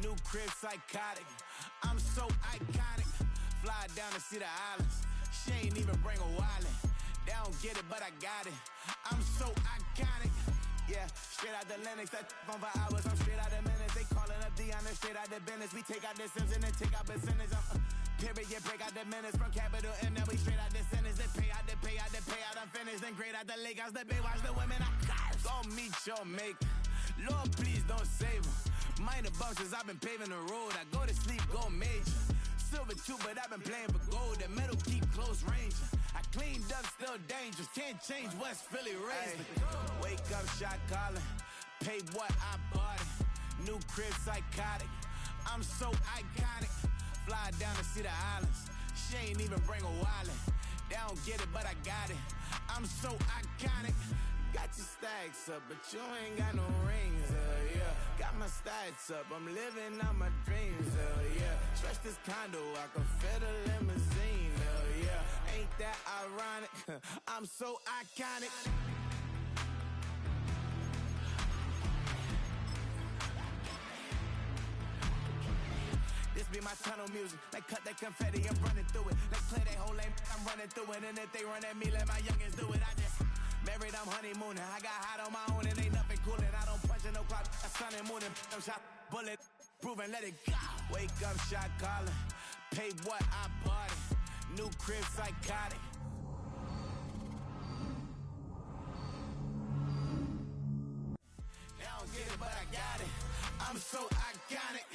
New crib psychotic. I'm so iconic. Fly down to see the islands. She ain't even bring a wallet. They don't get it, but I got it. I'm so iconic. Yeah, straight out the Linux. That on for hours. I'm straight out the minutes. They calling up Dion. Straight out the business. We take out the Sims and then take out percentage. Period, break out the minutes from capital M. Now we straight out the sentence. They pay out the payout. I'm finished. Then grade out the Lakers. The big watch the women. I got it. Go meet your maker. Lord, please don't save them. Minor bumps as I've been paving the road. I go to sleep, go major. Silver too, but I've been playing for gold. The metal keep close range. I cleaned up, still dangerous. Can't change West Philly raised. Wake up, shot calling. Pay what I bought it. New crib psychotic. I'm so iconic. Fly down to see the islands. She ain't even bring a wallet. They don't get it, but I got it. I'm so iconic. Got your stacks up, but you ain't got no rings, yeah. Got my stats up, I'm living out my dreams, yeah. Stretch this condo, I can fit a limousine, yeah. Ain't that ironic? I'm so iconic. This be my tunnel music. They cut that confetti, I'm running through it. They play that whole lane, I'm running through it. And if they run at me, let my youngins do it. I just married, I'm honeymooning. I got hot on my own and ain't nothing coolin'. I don't punch in no clock, a sun and moon. I'm shot, bullet, proven, let it go. Wake up, shot calling. Pay what I bought it. New crib psychotic. They don't get it, but I got it. I'm so iconic.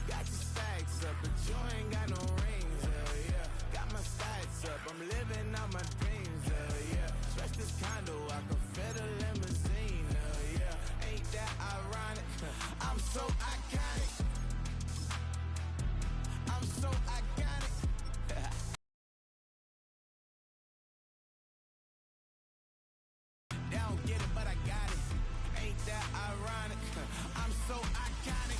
Got your stacks up, but you ain't got no rings, yeah. Got my stats up, I'm living out my dreams, yeah. Stretch this condo, I can fit a limousine, yeah. Ain't that ironic? I'm so iconic. I'm so iconic. They don't get it, but I got it. Ain't that ironic? I'm so iconic.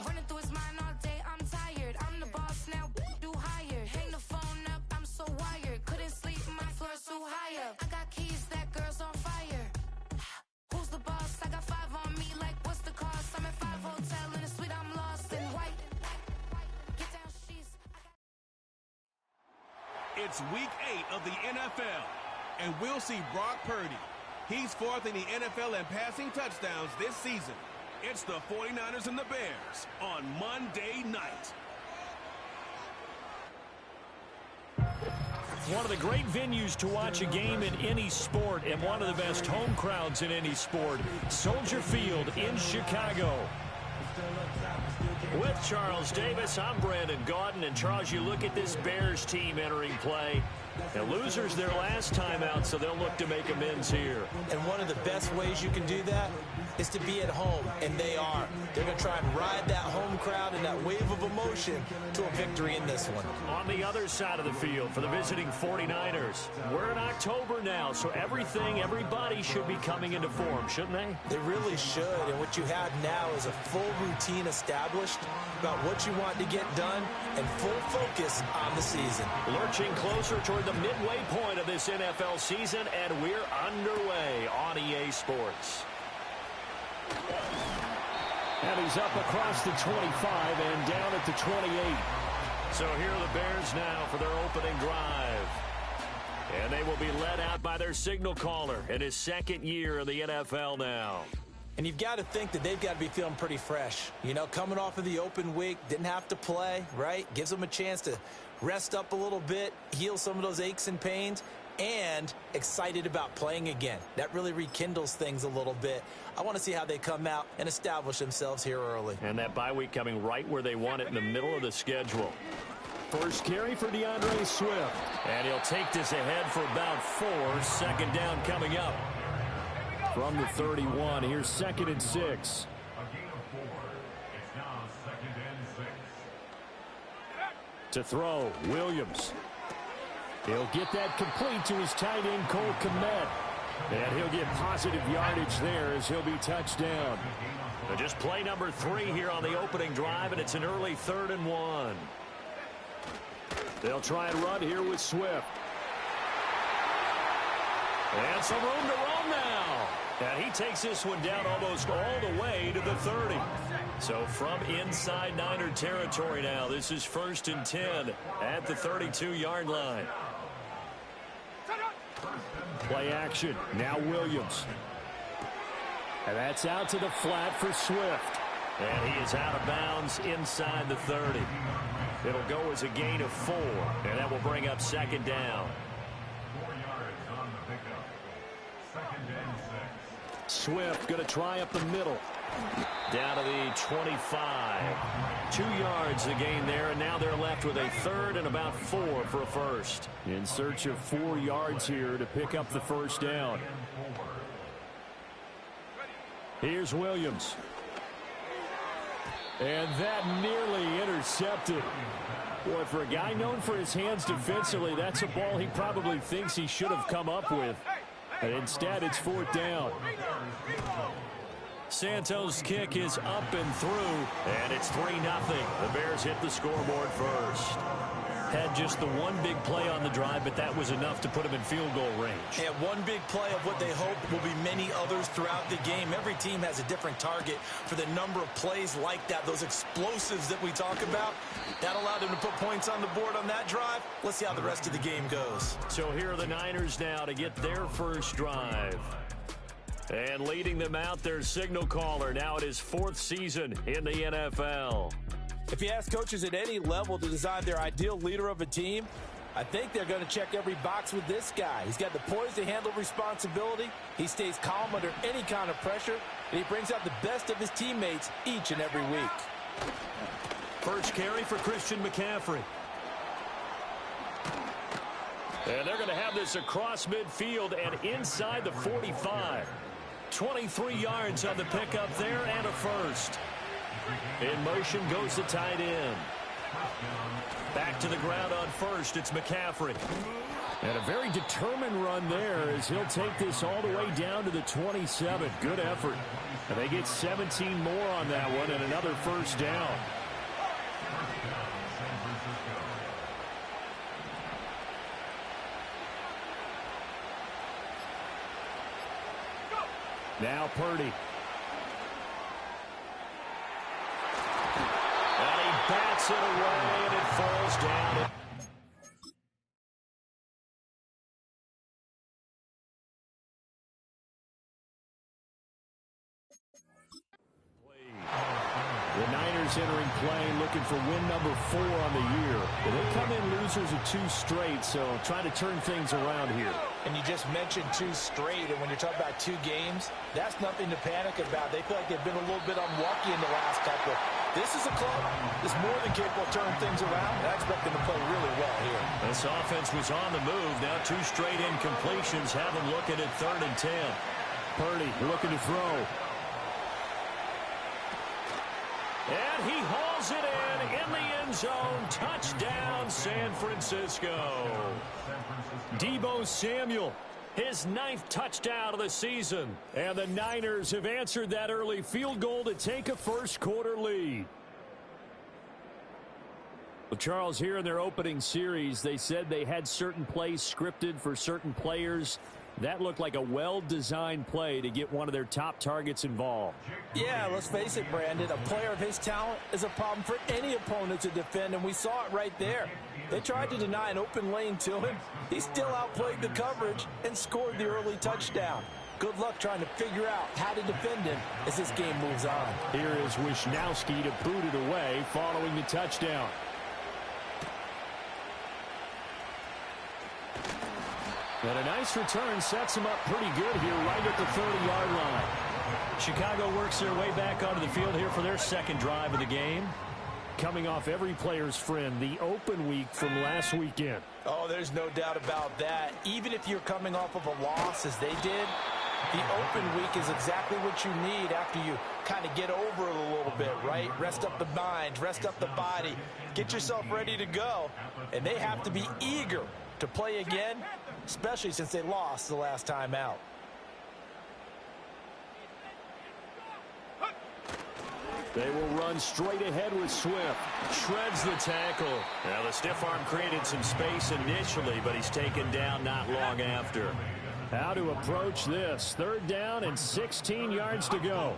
Running through his mind all day, I'm tired. I'm the boss now, do higher. Hang the phone up, I'm so wired. Couldn't sleep, my floor's too high up. I got keys, that girl's on fire. Who's the boss? I got 5 on me, like what's the cost? I'm at 5 hotel in a suite, I'm lost in white. Get down, she's. It's week 8 of the NFL, and we'll see Brock Purdy. He's 4th in the NFL in passing touchdowns this season. It's the 49ers and the Bears on Monday night. One of the great venues to watch a game in any sport and one of the best home crowds in any sport. Soldier Field in Chicago. With Charles Davis, I'm Brandon Gaudin. And Charles, you look at this Bears team entering play. The losers their last time out, so they'll look to make amends here. And one of the best ways you can do that is to be at home, and they are. They're going to try and ride that home crowd and that wave of emotion to a victory in this one. On the other side of the field for the visiting 49ers, we're in October now, so everybody should be coming into form, shouldn't they? They really should, and what you have now is a full routine established about what you want to get done and full focus on the season. Lurching closer toward the midway point of this NFL season, and we're underway on EA Sports. And he's up across the 25 and down at the 28. So here are the Bears now for their opening drive. And they will be led out by their signal caller in his 2nd year in the NFL now. And you've got to think that they've got to be feeling pretty fresh. You know, coming off of the open week, didn't have to play, right? Gives them a chance to rest up a little bit, heal some of those aches and pains, and excited about playing again. That really rekindles things a little bit. I want to see how they come out and establish themselves here early. And that bye week coming right where they want it in the middle of the schedule. First carry for DeAndre Swift. And he'll take this ahead for about 4. 2nd down coming up. From the 31, here's 2nd and 6. To throw, Williams. He'll get that complete to his tight end, Cole Kmet. And he'll get positive yardage there as he'll be touched down. Just play number 3 here on the opening drive, and it's an early 3rd and 1. They'll try and run here with Swift. And some room to run now. And he takes this one down almost all the way to the 30. So from inside Niner territory now, this is 1st and 10 at the 32-yard line. Play action. Now Williams. And that's out to the flat for Swift. And he is out of bounds inside the 30. It'll go as a gain of 4. And that will bring up 2nd down. 4 yards on the pickup. 2nd and 6. Swift going to try up the middle. Down to the 25. 2 yards the gain there, and now they're left with a 3rd and about 4 for a first. In search of 4 yards here to pick up the 1st down. Here's Williams. And that nearly intercepted. Boy, for a guy known for his hands defensively, that's a ball he probably thinks he should have come up with. And instead, it's 4th down. Santos' kick is up and through, and it's 3-0. The Bears hit the scoreboard first. Had just the one big play on the drive, but that was enough to put him in field goal range. And one big play of what they hope will be many others throughout the game. Every team has a different target for the number of plays like that, those explosives that we talk about. That allowed them to put points on the board on that drive. Let's see how the rest of the game goes. So here are the Niners now to get their first drive. And leading them out, their signal caller, now in his 4th season in the NFL. If you ask coaches at any level to design their ideal leader of a team, I think they're going to check every box with this guy. He's got the poise to handle responsibility. He stays calm under any kind of pressure, and he brings out the best of his teammates each and every week. First carry for Christian McCaffrey. And they're going to have this across midfield and inside the 45. 23 yards on the pickup there and a first. In motion goes the tight end. Back to the ground on first. It's McCaffrey. And a very determined run there as he'll take this all the way down to the 27. Good effort. And they get 17 more on that one and another first down. Now Purdy. And he bats it away, and it falls down. The Niners entering play, looking for win number 4 on the year. They come in losers of 2 straight, so trying to turn things around here. And you just mentioned 2 straight, and when you're talking about 2 games, that's nothing to panic about. They feel like they've been a little bit unlucky in the last couple. This is a club that's more than capable of turning things around, and I expect them to play really well here. This offense was on the move. Now 2 straight incompletions have them looking at 3rd and 10. Purdy looking to throw. And he hauls it in the end zone. Touchdown, San Francisco. Deebo Samuel, his 9th touchdown of the season. And the Niners have answered that early field goal to take a first quarter lead. Well, Charles, here in their opening series, they said they had certain plays scripted for certain players. That looked like a well-designed play to get one of their top targets involved. Yeah, let's face it, Brandon. A player of his talent is a problem for any opponent to defend, and we saw it right there. They tried to deny an open lane to him. He still outplayed the coverage and scored the early touchdown. Good luck trying to figure out how to defend him as this game moves on. Here is Wisnowski to boot it away following the touchdown. And a nice return sets him up pretty good here right at the 30-yard line. Chicago works their way back onto the field here for their 2nd drive of the game. Coming off every player's friend, the open week from last weekend. Oh, there's no doubt about that. Even if you're coming off of a loss as they did, The open week is exactly what you need after you kind of get over it a little bit, right? Rest up the mind, rest up the body, get yourself ready to go. And they have to be eager to play again, especially since they lost the last time out. They will run straight ahead with Swift. Shreds the tackle. Now the stiff arm created some space initially, but he's taken down not long after. How to approach this. 3rd down and 16 yards to go.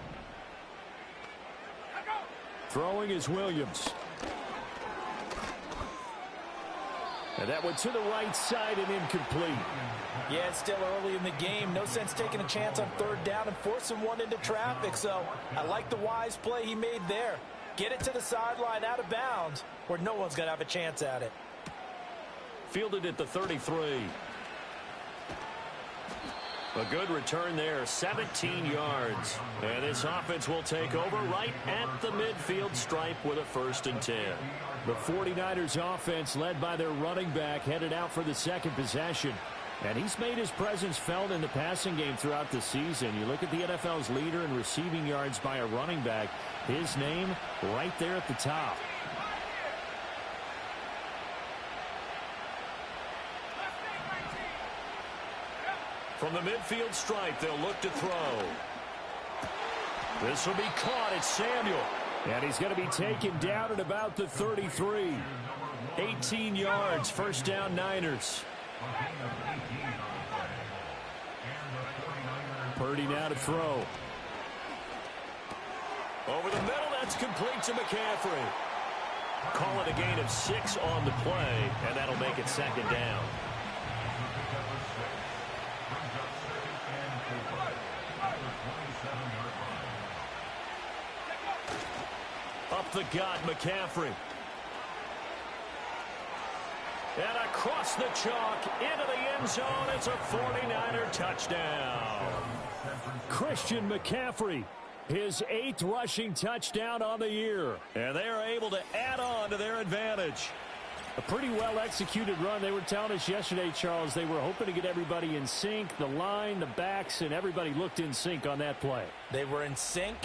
Throwing is Williams. And that went to the right side and incomplete. Yeah, it's still early in the game. No sense taking a chance on 3rd down and forcing one into traffic. So I like the wise play he made there. Get it to the sideline out of bounds where no one's going to have a chance at it. Fielded at the 33. A good return there, 17 yards. And this offense will take over right at the midfield stripe with a 1st and 10. The 49ers offense, led by their running back, headed out for the 2nd possession. And he's made his presence felt in the passing game throughout the season. You look at the NFL's leader in receiving yards by a running back. His name right there at the top. From the midfield stripe, they'll look to throw. This will be caught. It's Samuel. And he's going to be taken down at about the 33. 18 yards, 1st down Niners. Purdy now to throw. Over the middle, that's complete to McCaffrey. Call it a gain of 6 on the play, and that'll make it 2nd down. Up the gut, McCaffrey. And across the chalk, into the end zone, it's a 49er touchdown. Christian McCaffrey, his 8th rushing touchdown on the year. And they are able to add on to their advantage. A pretty well-executed run. They were telling us yesterday, Charles, they were hoping to get everybody in sync, the line, the backs, and everybody looked in sync on that play. They were in sync,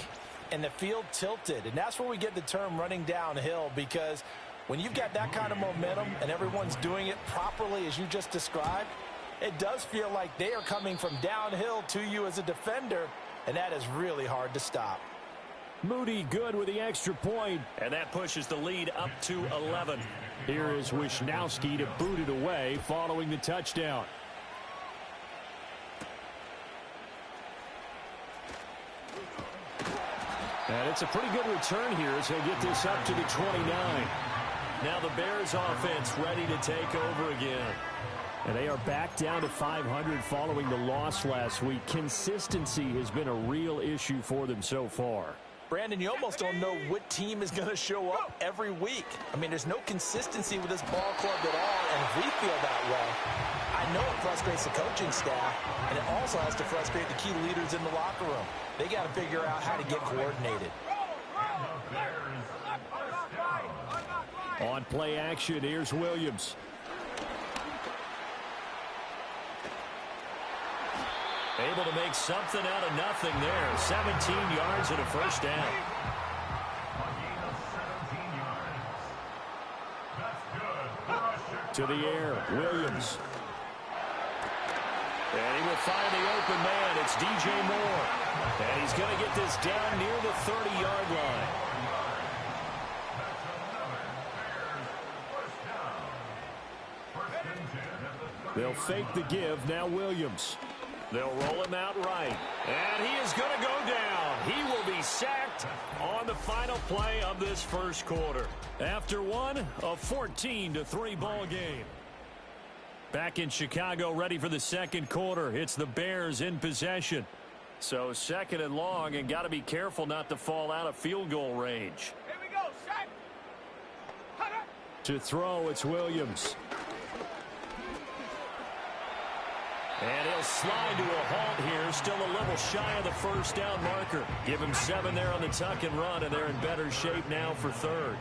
and the field tilted. And that's where we get the term running downhill, because when you've got that kind of momentum and everyone's doing it properly as you just described, it does feel like they are coming from downhill to you as a defender, and that is really hard to stop. Moody good with the extra point, and that pushes the lead up to 11. Here is Wisnowski to boot it away following the touchdown. And it's a pretty good return here as they get this up to the 29. Now the Bears offense ready to take over again. And they are back down to 500 following the loss last week. Consistency has been a real issue for them so far. Brandon, you almost don't know what team is going to show up every week. I mean, there's no consistency with this ball club at all, and if we feel that way, I know it frustrates the coaching staff, and it also has to frustrate the key leaders in the locker room. They got to figure out how to get coordinated. On play action, here's Williams. Able to make something out of nothing there. 17 yards and a 1st down. To the air, Williams. And he will find the open man. It's DJ Moore. And he's going to get this down near the 30-yard line. They'll fake the give. Now Williams. They'll roll him out right. And he is going to go down. He will be sacked on the final play of this 1st quarter. After one, a 14-3 ball game. Back in Chicago, ready for the 2nd quarter. It's the Bears in possession. So 2nd and long, and got to be careful not to fall out of field goal range. Here we go, Shaq. To throw, it's Williams. And he'll slide to a halt here. Still a little shy of the 1st down marker. Give him 7 there on the tuck and run, and they're in better shape now for 3rd.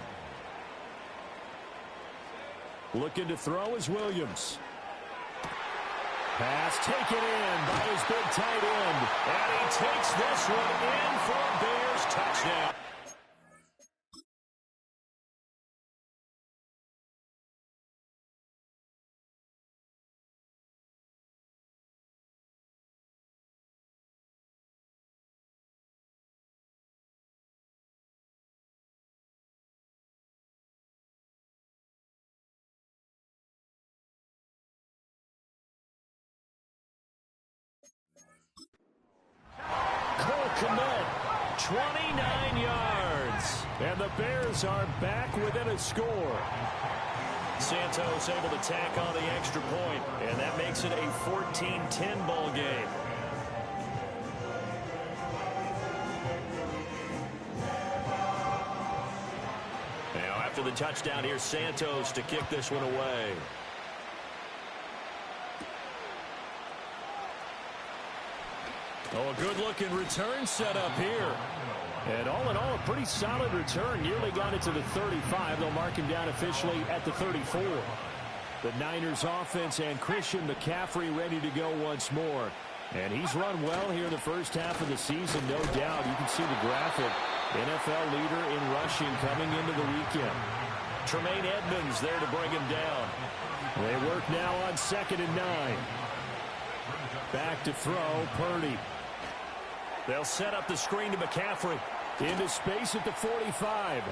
Looking to throw is Williams. Pass taken in by his big tight end. And he takes this one in for a Bears touchdown. Commit, 29 yards. And the Bears are back within a score. Santos able to tack on the extra point, and that makes it a 14-10 ball game. Now after the touchdown, here's Santos to kick this one away. Oh, a good-looking return set up here. And all in all, a pretty solid return. Nearly got it to the 35. They'll mark him down officially at the 34. The Niners offense and Christian McCaffrey ready to go once more. And he's run well here in the first half of the season, no doubt. You can see the graphic. NFL leader in rushing coming into the weekend. Tremaine Edmonds there to bring him down. They work now on 2nd and 9. Back to throw, Purdy. They'll set up the screen to McCaffrey. Into space at the 45.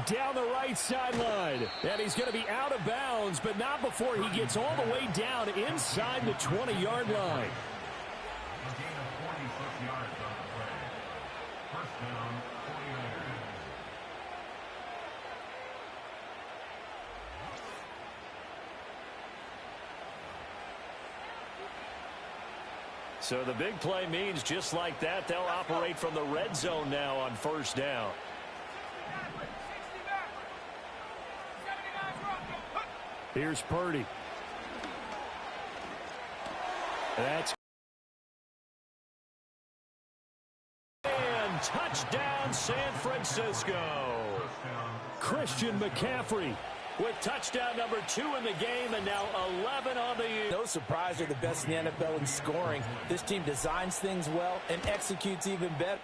Down the right sideline. And he's going to be out of bounds, but not before he gets all the way down inside the 20-yard line. A gain of 46 yards on the play. First down, 49ers. So the big play means just like that, they'll operate from the red zone now on first down. Here's Purdy. That's and touchdown San Francisco. Christian McCaffrey with touchdown number 2 in the game, and now 11 on the year. No surprise, they're the best in the NFL in scoring. This team designs things well and executes even better.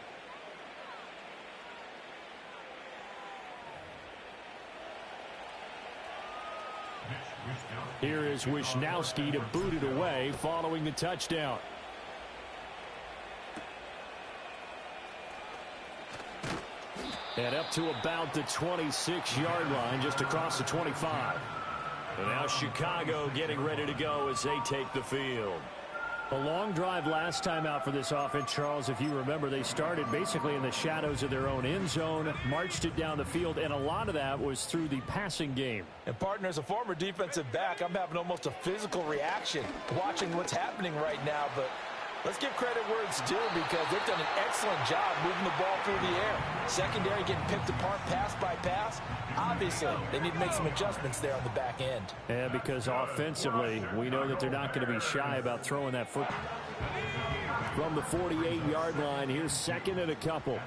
Here is Wisnowski to boot it away following the touchdown. And up to about the 26-yard line, just across the 25. And now Chicago getting ready to go as they take the field. A long drive last time out for this offense, Charles. If you remember, they started basically in the shadows of their own end zone, marched it down the field, and a lot of that was through the passing game. And, partner, as a former defensive back, I'm having almost a physical reaction watching what's happening right now, but let's give credit where it's due because they've done an excellent job moving the ball through the air. Secondary getting picked apart pass by pass. Obviously, they need to make some adjustments there on the back end. Yeah, because offensively, we know that they're not going to be shy about throwing that foot. From the 48-yard line, here's 2nd and a couple.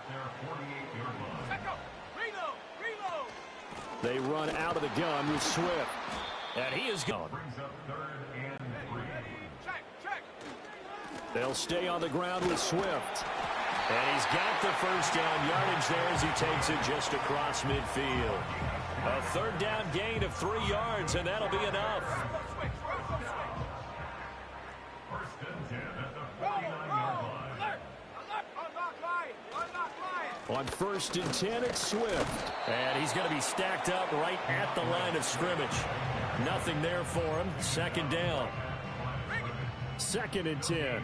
They run out of the gun with Swift. And he is gone. They'll stay on the ground with Swift. And he's got the first down yardage there as he takes it just across midfield. A 3rd down gain of 3 yards, and that'll be enough. First and 10 at the 49-yard line. On 1st and 10, it's Swift. And he's going to be stacked up right at the line of scrimmage. Nothing there for him. 2nd down. 2nd and 10.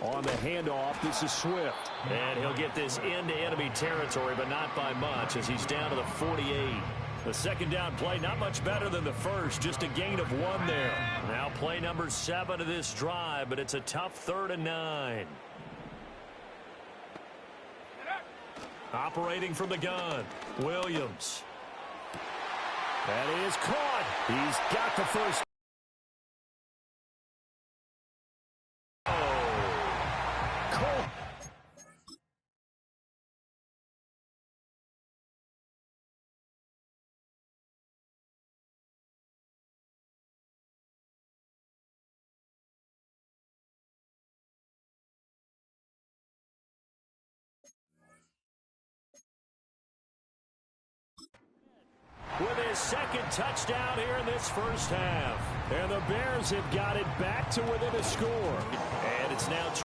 On the handoff, this is Swift. And he'll get this into enemy territory, but not by much as he's down to the 48. The 2nd down play, not much better than the first, just a gain of 1 there. Now play number 7 of this drive, but it's a tough 3rd and 9. Operating from the gun, Williams. That is caught. He's got the first. his second touchdown here in this first half. And the Bears have got it back to within a score. And it's now